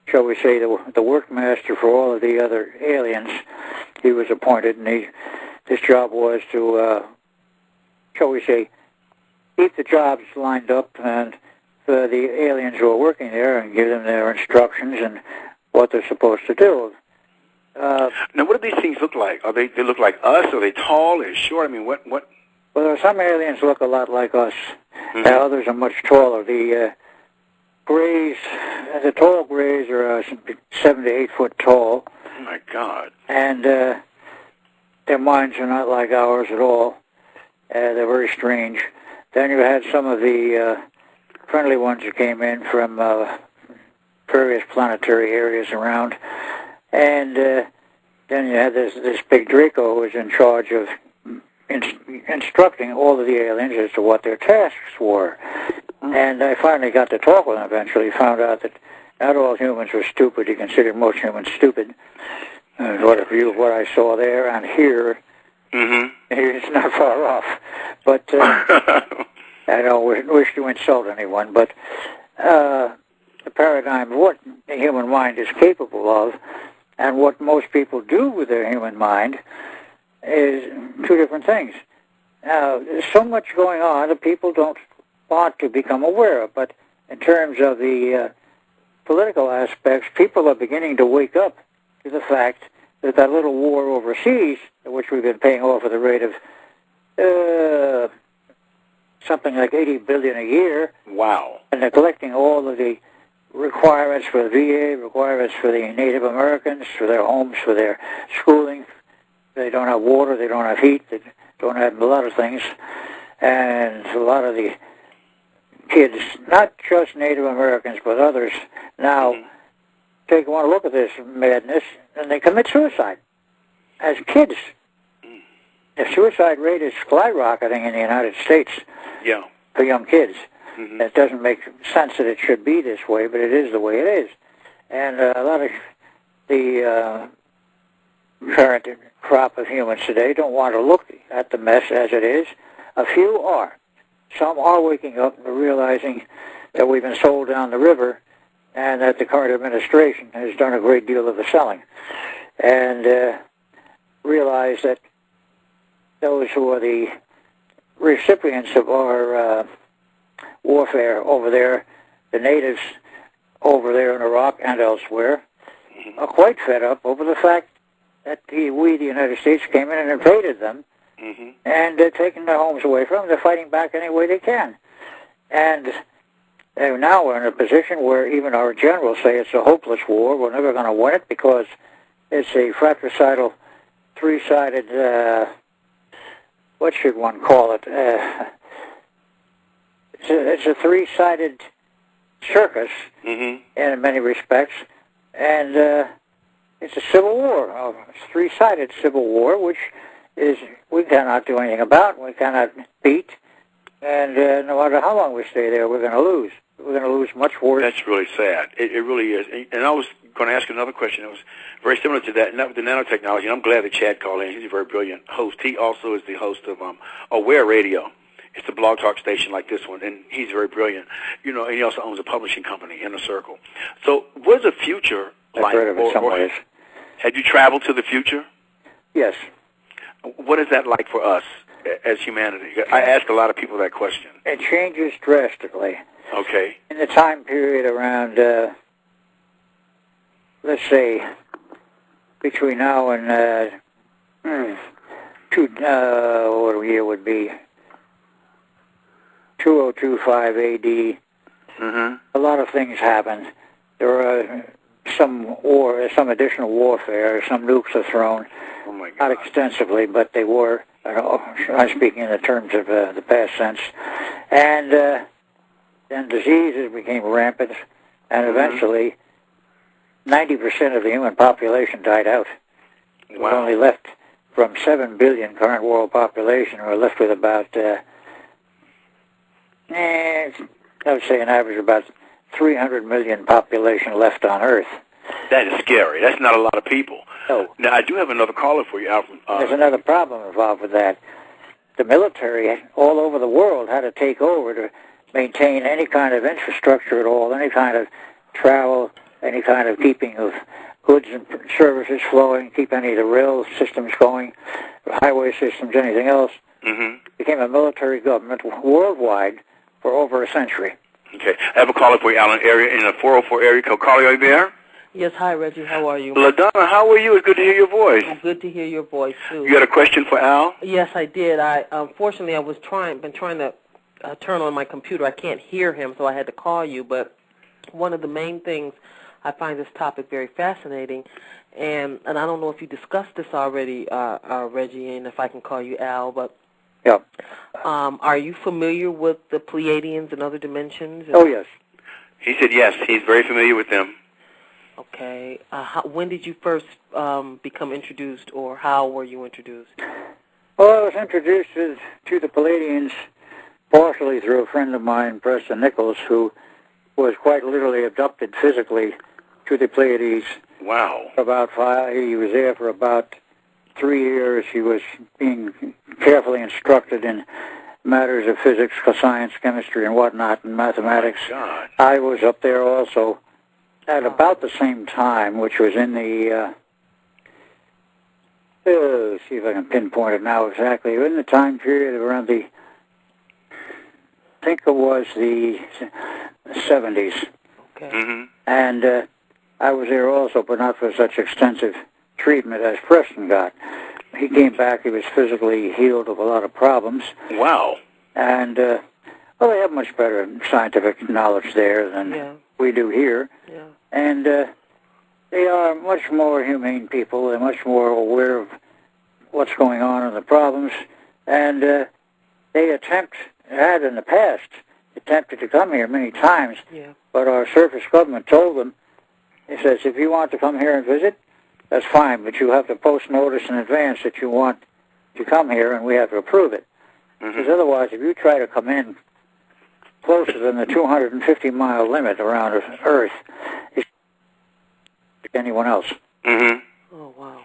shall we say, the workmaster for all of the other aliens, he was appointed, and his job was to, shall we say, keep the jobs lined up and for the aliens who are working there and give them their instructions and what they're supposed to do. Now, what do these things look like? They look like us? Are they tall? Are they short? I mean, what? Well, some aliens look a lot like us. Mm-hmm. Others are much taller. The Greys, the tall Greys are 7 to 8 foot tall. Oh, my God. And their minds are not like ours at all. They're very strange. Then you had some of the friendly ones that came in from various planetary areas around. And then you had this big Draco who was in charge of instructing all of the aliens as to what their tasks were. And I finally got to talk with him eventually, found out that not all humans were stupid. He considered most humans stupid. What a view of what I saw there and here, it's not far off. But I don't wish to insult anyone, but the paradigm of what the human mind is capable of and what most people do with their human mind is two different things. Now, there's so much going on that people don't want to become aware of, but in terms of the political aspects, people are beginning to wake up to the fact that that little war overseas, which we've been paying off at the rate of something like $80 billion a year. Wow. And neglecting all of the requirements for the VA, requirements for the Native Americans, for their homes, for their schooling. They don't have water, they don't have heat, they don't have a lot of things. And a lot of the kids, not just Native Americans, but others, now take one look at this madness, and they commit suicide as kids. The suicide rate is skyrocketing in the United States for young kids. It doesn't make sense that it should be this way, but it is the way it is. And a lot of the current crop of humans today don't want to look at the mess as it is. A few are. Some are waking up and realizing that we've been sold down the river and that the current administration has done a great deal of the selling. And realize that those who are the recipients of our warfare over there, the natives over there in Iraq and elsewhere, are quite fed up over the fact that we, the United States, came in and invaded them and taken their homes away from them. They're fighting back any way they can. And now we're in a position where even our generals say it's a hopeless war. We're never going to win it because it's a fratricidal, three-sided, what should one call it? It's a three-sided circus in many respects, and it's a civil war, a three-sided civil war, which is we cannot do anything about, we cannot beat, and no matter how long we stay there, we're going to lose. We're going to lose much worse. That's really sad. It really is. And I was going to ask another question that was very similar to that, and that was the nanotechnology. And I'm glad that Chad called in. He's a very brilliant host. He also is the host of Aware Radio. It's a blog talk station like this one, and he's very brilliant. You know, and he also owns a publishing company, Inner Circle. So what's the future like? I've heard of it some ways. Had you traveled to the future? Yes. What is that like for us as humanity? I ask a lot of people that question. It changes drastically. Okay. In the time period around, let's say, between now and, what year would be? 2025 AD. A lot of things happened. There are some additional warfare. Some nukes are thrown. Oh my God. Not extensively, but they were. I'm speaking in the terms of the past sense. And then diseases became rampant, and eventually 90% of the human population died out. Wow. We're only left from 7 billion current world population. We're left with about I would say an average of about 300 million population left on Earth. That is scary. That's not a lot of people. No. Now, I do have another caller for you, Alfred. There's another problem involved with that. the military all over the world had to take over to maintain any kind of infrastructure at all, any kind of travel, any kind of keeping of goods and services flowing, keep any of the rail systems going, highway systems, anything else. Became a military government worldwide for over a century. Okay. I have a caller for you, Alan, area in the 404 area code. Carly, are you there? Yes, hi, Reggie. How are you? LaDonna, how are you? It's good to hear your voice. Good to hear your voice, too. You got a question for Al? Yes, I did. Unfortunately, I was been trying to turn on my computer. I can't hear him, so I had to call you. But one of the main things, I find this topic very fascinating, and I don't know if you discussed this already, Reggie, and if I can call you Al, but yeah. Are you familiar with the Pleiadians and other dimensions? Oh, yes. He said yes. He's very familiar with them. Okay. When did you first become introduced, or how were you introduced? Well, I was introduced to the Pleiadians partially through a friend of mine, Preston Nichols, who was quite literally abducted physically to the Pleiades. Wow. He was there for about 3 years. He was being carefully instructed in matters of physics, science, chemistry, and whatnot, and mathematics. Oh, God. I was up there also at about the same time, which was in the, let's see if I can pinpoint it now exactly, in the time period around I think it was the 70s. Okay. And I was there also, but not for such extensive treatment as Preston got. He came back, he was physically healed of a lot of problems. Wow. And, well, they have much better scientific knowledge there than we do here. Yeah. And they are much more humane people. They're much more aware of what's going on and the problems. And they had in the past, attempted to come here many times. Yeah. But our surface government told them, it says, if you want to come here and visit, that's fine, but you have to post notice in advance that you want to come here, and we have to approve it. Because otherwise, if you try to come in closer than the 250-mile limit around Earth, it's like anyone else. Oh, wow.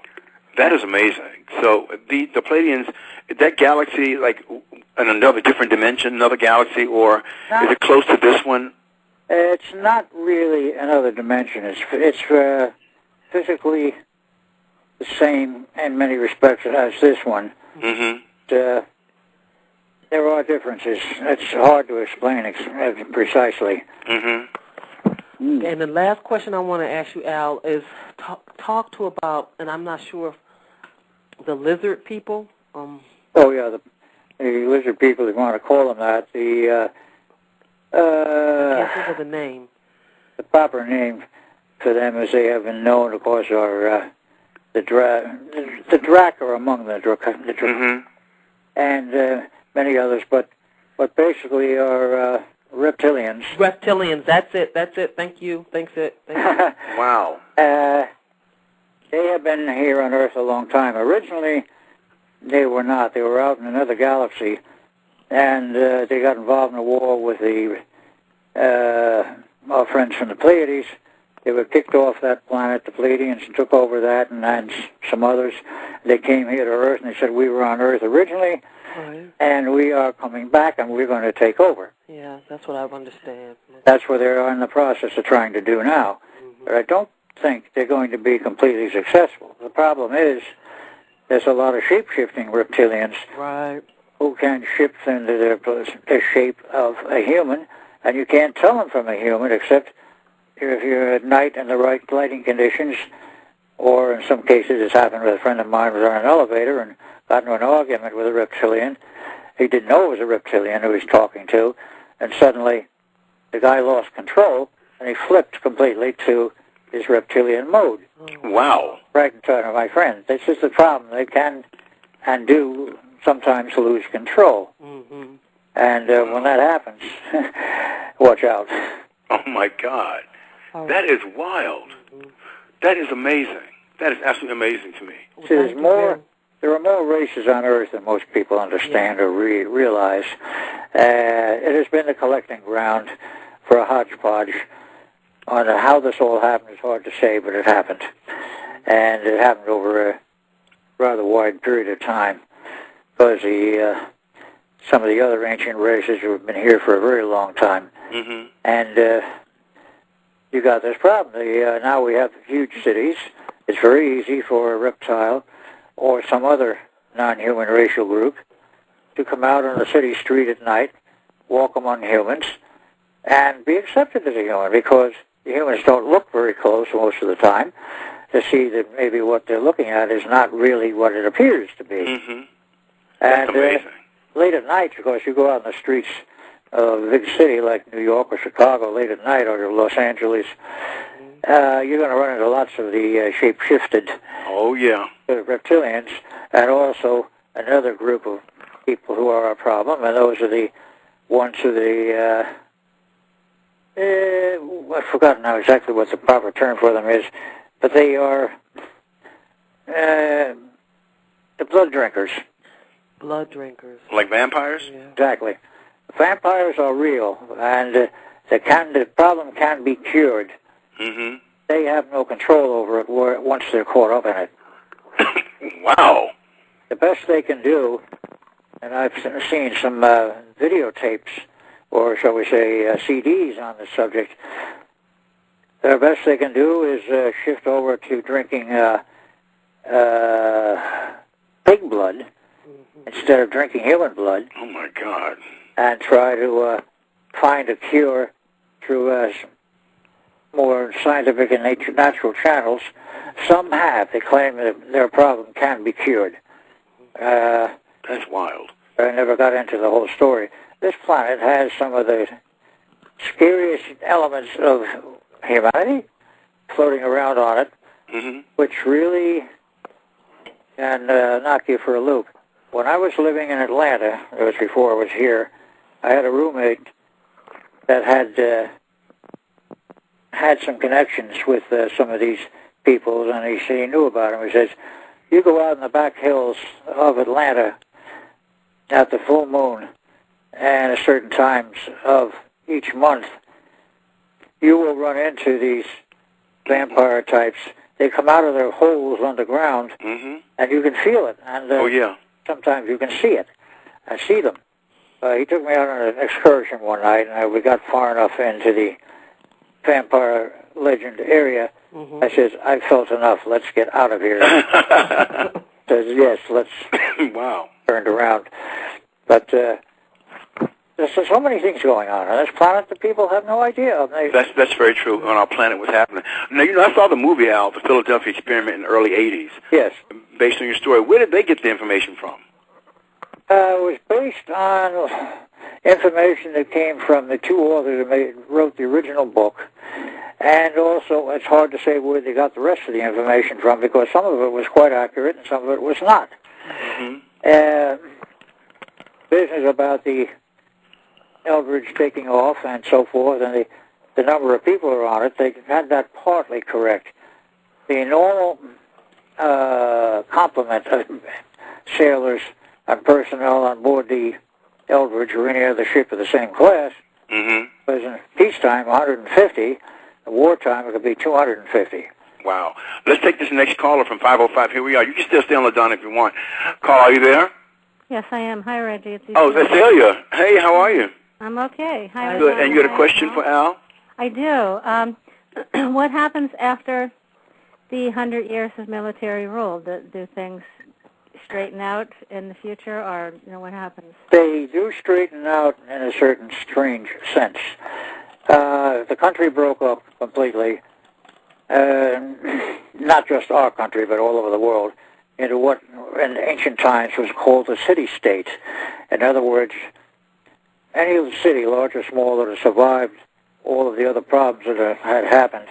That is amazing. So the Pleiadians, is that galaxy like in another different dimension, another galaxy, or is it close to this one? It's not really another dimension. It's physically the same in many respects as this one. There are differences. It's hard to explain precisely. And the last question I want to ask you, Al, is talk to about, and I'm not sure if the lizard people. Oh yeah, the lizard people, if you want to call them that. I can't think of the name. The proper name for them, as they have been known, of course, are the Drac are among the Drac, and many others, but basically are reptilians. Reptilians, that's it. Thank you. Thank you. Wow. They have been here on Earth a long time. Originally, they were not. They were out in another galaxy, and they got involved in a war with our friends from the Pleiades. They were kicked off that planet. The Pleiadians took over that, and some others. They came here to Earth, and they said, we were on Earth originally, and we are coming back, and we're going to take over. Yeah, that's what I understand. That's what they're in the process of trying to do now. But I don't think they're going to be completely successful. The problem is there's a lot of shape-shifting reptilians who can shift into the shape of a human, and you can't tell them from a human except if you're at night in the right lighting conditions, or in some cases, it's happened with a friend of mine who was on an elevator and got into an argument with a reptilian. He didn't know it was a reptilian who he was talking to, and suddenly the guy lost control, and he flipped completely to his reptilian mode. Wow. Right in front of my friend. This is the problem. They can and do sometimes lose control. And when that happens, watch out. Oh, my God. That is wild. That is amazing. That is absolutely amazing to me. See, there are more races on Earth than most people understand or realize. It has been the collecting ground for a hodgepodge. On how this all happened is hard to say, but it happened. And it happened over a rather wide period of time, because the some of the other ancient races who have been here for a very long time. Mm-hmm. And you got this problem. Now we have huge cities. It's very easy for a reptile or some other non-human racial group to come out on the city street at night, walk among humans, and be accepted as a human, because the humans don't look very close most of the time to see that maybe what they're looking at is not really what it appears to be. Mm-hmm. That's And amazing. late at night, of course, you go out in the streets of a big city like New York or Chicago late at night, or Los Angeles, you're going to run into lots of the shape-shifted Oh, yeah. reptilians, and also another group of people who are a problem, and those are the ones who I've forgotten now exactly what the proper term for them is, but they are the blood drinkers. Blood drinkers. Like vampires? Yeah. Exactly. Vampires are real, and the problem can be cured. Mm-hmm. They have no control over it once they're caught up in it. Wow. The best they can do, and I've seen some videotapes, or shall we say CDs on the subject, the best they can do is shift over to drinking pig blood instead of drinking human blood, Oh, my God. and try to find a cure through more scientific and natural channels. Some have. They claim that their problem can be cured. That's wild. I never got into the whole story. This planet has some of the scariest elements of humanity floating around on it, Mm-hmm. which really can knock you for a loop. When I was living in Atlanta, it was before I was here, I had a roommate that had some connections with some of these people, and he said he knew about them. He says, you go out in the back hills of Atlanta at the full moon and at certain times of each month, you will run into these vampire types. They come out of their holes underground, Mm-hmm. and you can feel it. And Oh, yeah. sometimes you can see it. I see them. He took me out on an excursion one night, and we got far enough into the vampire legend area. Mm-hmm. I says, I felt enough. Let's get out of here. Says, yes, let's Wow. turned around. But there's so many things going on this planet that people have no idea of. That's very true. On our planet, what's happening. Now, I saw the movie, Al, the Philadelphia Experiment in the early 80s. Yes. Based on your story. Where did they get the information from? It was based on information that came from the two authors who wrote the original book. And also, it's hard to say where they got the rest of the information from, because some of it was quite accurate and some of it was not. Mm-hmm. Business about the Eldridge taking off and so forth, and the number of people who are on it, they had that partly correct. The normal complement of sailors and personnel on board the Eldridge or any other ship of the same class Mm-hmm. was in peacetime 150. In wartime, it could be 250. Wow. Let's take this next caller from 505. Here we are. You can still stay on the line if you want. Call, are you there? Yes, I am. Hi, Reggie. It's Oh, that's Celia. Hey, how are you? I'm okay. Hi, Good. And you had a question for Al? I do. What happens after the 100 years of military rule? Do things straighten out in the future, or what happens? They do straighten out in a certain strange sense. The country broke up completely, not just our country, but all over the world, into what in ancient times was called a city-state. In other words, any city, large or small, that had survived all of the other problems that had happened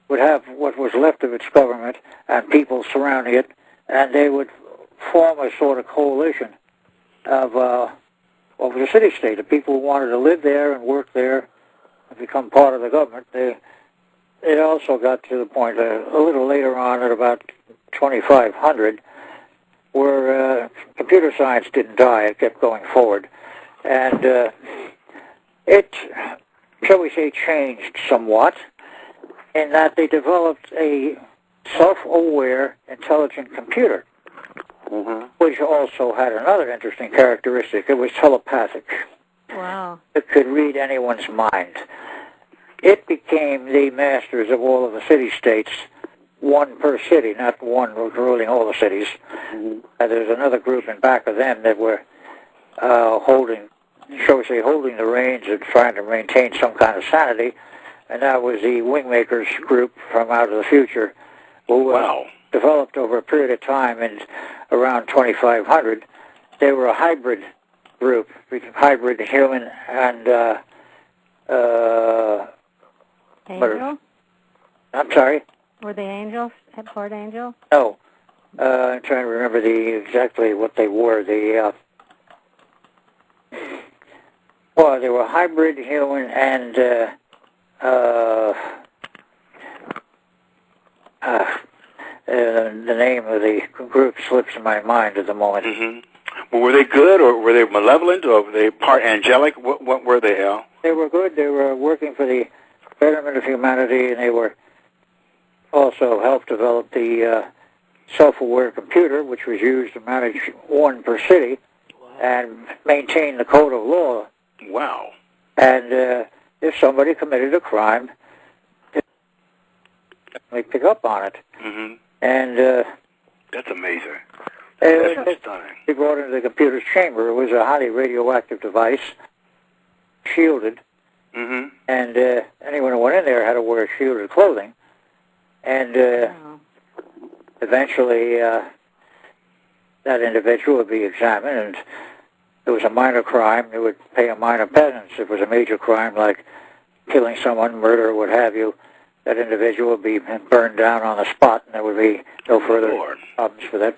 would have what was left of its government and people surrounding it, and they would form a sort of coalition of the city-state. The people who wanted to live there and work there and become part of the government. It also got to the point a little later on at about 2500 where computer science didn't die. It kept going forward. And it, shall we say, changed somewhat in that they developed a self-aware, intelligent computer. which also had another interesting characteristic. It was telepathic. Wow. It could read anyone's mind. It became the masters of all of the city-states, one per city, not one ruling all the cities. There's another group in back of them that were holding the reins and trying to maintain some kind of sanity, and that was the Wingmakers group from out of the future, who developed over a period of time in around 2500. They were a hybrid group, hybrid human and Angel? I'm sorry? Were they angels? Part angel? No. I'm trying to remember exactly what they were. Well, they were hybrid human and the name of the group slips in my mind at the moment. Well, were they good, or were they malevolent, or were they part angelic? What were they, Al? They were good. They were working for the betterment of humanity, and they were also helped develop the self-aware computer, which was used to manage one per city and maintain the code of law. Wow. And if somebody committed a crime, they pick up on it. And that's amazing. That's stunning. They brought into the computer's chamber. It was a highly radioactive device, shielded, and anyone who went in there had to wear shielded clothing. And eventually, that individual would be examined, and if it was a minor crime, they would pay a minor penance. If it was a major crime, like killing someone, murder, what have you, that individual would be burned down on the spot, and there would be no further problems for that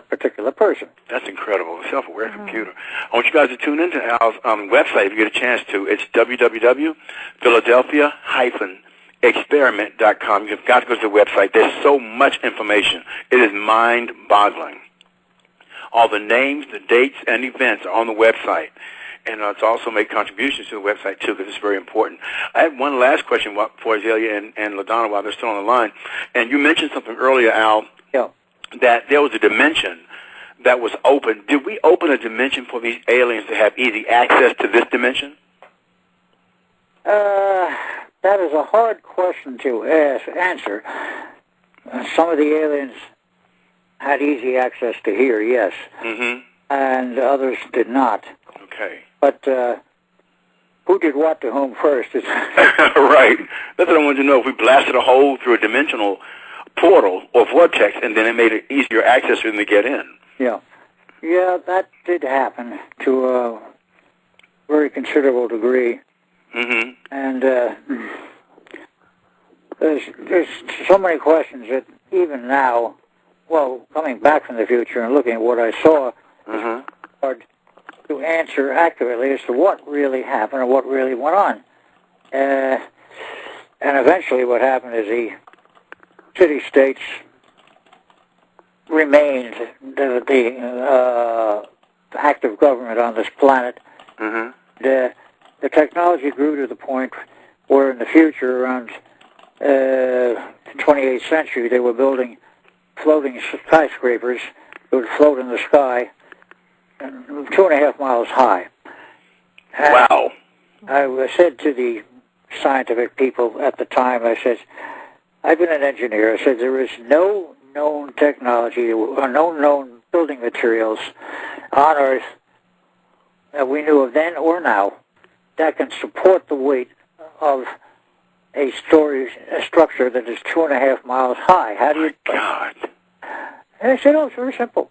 particular person. That's incredible. A self-aware computer. I want you guys to tune into Al's website if you get a chance to. It's www.philadelphia-experiment.com. You've got to go to the website. There's so much information. It is mind-boggling. All the names, the dates, and events are on the website. And it's also make contributions to the website, too, because it's very important. I had one last question for Azalea and LaDonna while they're still on the line. And you mentioned something earlier, Al, that there was a dimension that was open. Did we open a dimension for these aliens to have easy access to this dimension? That is a hard question to answer. Some of the aliens had easy access to here, yes, and others did not. Okay. But who did what to whom first? Right. That's what I wanted to know. If we blasted a hole through a dimensional portal or vortex, and then it made it easier access for them to get in. Yeah, that did happen to a very considerable degree. And there's so many questions that even now, well, coming back from the future and looking at what I saw, it's hard to answer accurately as to what really happened or what really went on. And eventually what happened is the city-states remained the active government on this planet. The technology grew to the point where in the future, around the 28th century, they were building floating skyscrapers that would float in the sky 2.5 miles high. And wow. I said to the scientific people at the time, I said, I've been an engineer. I said, there is no known technology or no known building materials on Earth that we knew of then or now that can support the weight of a structure that is 2.5 miles high. How do you... God. And I said, oh, it's very simple.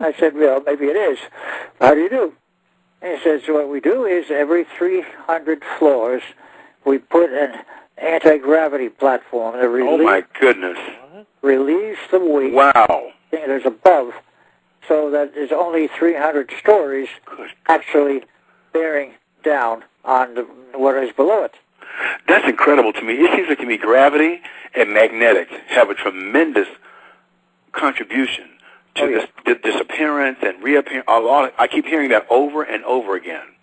I said, well, maybe it is. How do you do? And he says, what we do is every 300 floors, we put an anti-gravity platform that relieves, oh, my goodness. Relieves the weight wow. that is above, so that there's only 300 stories actually bearing down on what is below it. That's incredible to me. It seems like to me gravity and magnetics have a tremendous contribution to this disappearance and reappearance. I keep hearing that over and over again.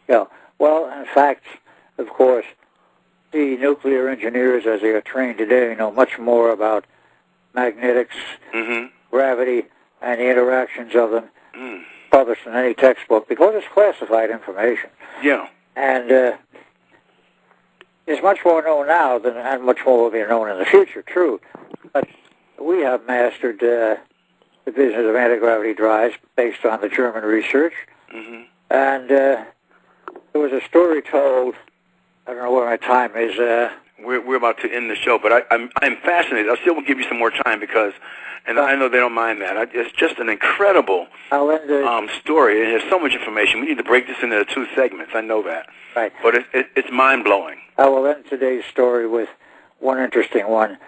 Yeah. Well, in fact, of course, the nuclear engineers, as they are trained today, know much more about magnetics, gravity, and the interactions of them published in any textbook because it's classified information. Yeah. And there's much more known now and much more will be known in the future, true. But we have mastered the business of anti-gravity drives based on the German research. Mm-hmm. And there was a story told, I don't know where my time is. We're about to end the show, but I'm fascinated. I still will give you some more time because, and I know they don't mind that. It's just an incredible story. It has so much information. We need to break this into 2 segments. I know that. Right. But it's mind-blowing. I will end today's story with one interesting one.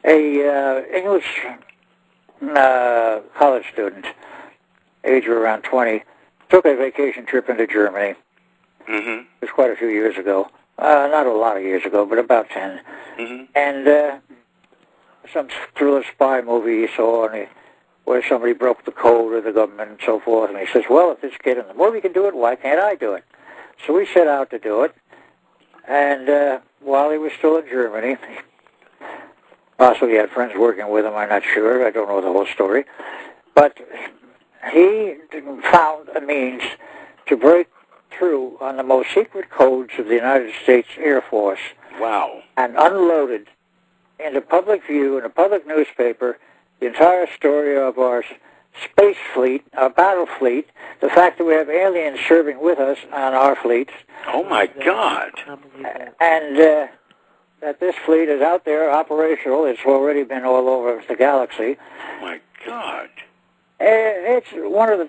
A English college student, age of around 20, took a vacation trip into Germany. Mm-hmm. It was quite a few years ago. Not a lot of years ago, but about 10. Mm-hmm. And some thriller spy movie he saw where somebody broke the code of the government and so forth. And he says, well, if this kid in the movie can do it, why can't I do it? So we set out to do it. And while he was still in Germany, possibly he had friends working with him, I'm not sure. I don't know the whole story. But he found a means to break through on the most secret codes of the United States Air Force. Wow. And unloaded into public view in a public newspaper the entire story of our space fleet, our battle fleet, the fact that we have aliens serving with us on our fleets. Oh, my God. And that this fleet is out there operational. It's already been all over the galaxy. Oh, my God. It's one of the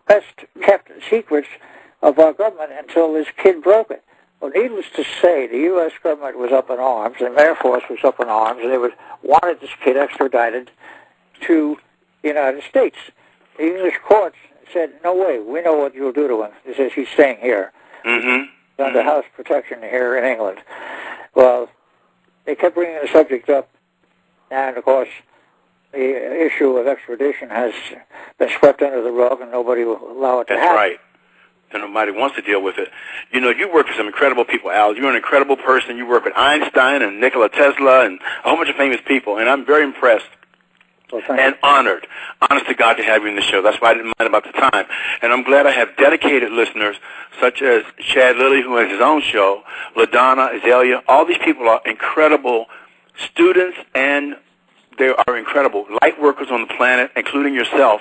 best kept secrets of our government until this kid broke it. Well, needless to say, the U.S. government was up in arms, and the Air Force was up in arms, and they wanted this kid extradited to the United States. The English courts said, no way, we know what you'll do to him. They says he's staying here. Mm-hmm. He's under house protection here in England. Well, they kept bringing the subject up, and of course, the issue of extradition has been swept under the rug, and nobody will allow it to happen. That's right. And nobody wants to deal with it. You know, you work with some incredible people, Al. You're an incredible person. You work with Einstein and Nikola Tesla and a whole bunch of famous people, and I'm very impressed and honored, honest to God, to have you in the show. That's why I didn't mind about the time. And I'm glad I have dedicated listeners such as Chad Lilly, who has his own show, LaDonna, Azalea. All these people are incredible students, and they are incredible light workers on the planet, including yourself.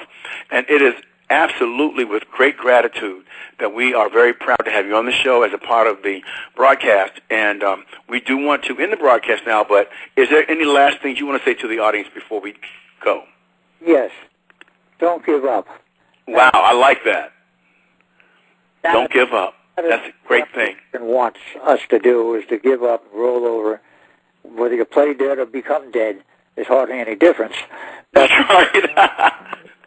And it is absolutely with great gratitude that we are very proud to have you on the show as a part of the broadcast. And we do want to end the broadcast now, but is there any last things you want to say to the audience before we go? Yes. Don't give up. Wow, I like that. Don't give up. That's a great thing. What wants us to do is to give up, roll over. Whether you play dead or become dead, there's hardly any difference. That's right.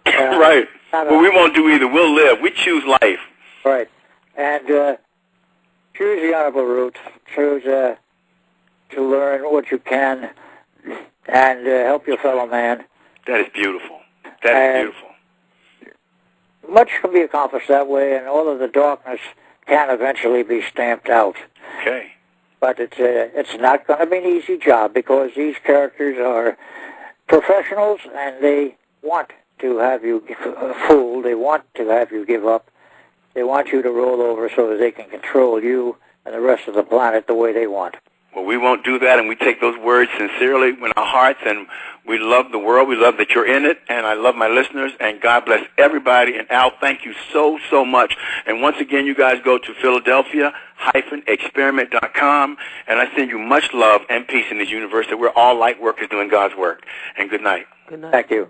Right. Well, we won't do either. We'll live. We choose life. Right. And choose the honorable route. Choose to learn what you can and help your fellow man. That is beautiful. That is beautiful. Much can be accomplished that way, and all of the darkness can eventually be stamped out. Okay. But it's not going to be an easy job because these characters are professionals, and they want to have you fooled. They want to have you give up. They want you to roll over so that they can control you and the rest of the planet the way they want. Well, we won't do that, and we take those words sincerely in our hearts, and we love the world. We love that you're in it, and I love my listeners, and God bless everybody. And Al, thank you so, so much. And once again, you guys go to Philadelphia-experiment.com, and I send you much love and peace in this universe that we're all light workers doing God's work. And good night. Good night. Thank you.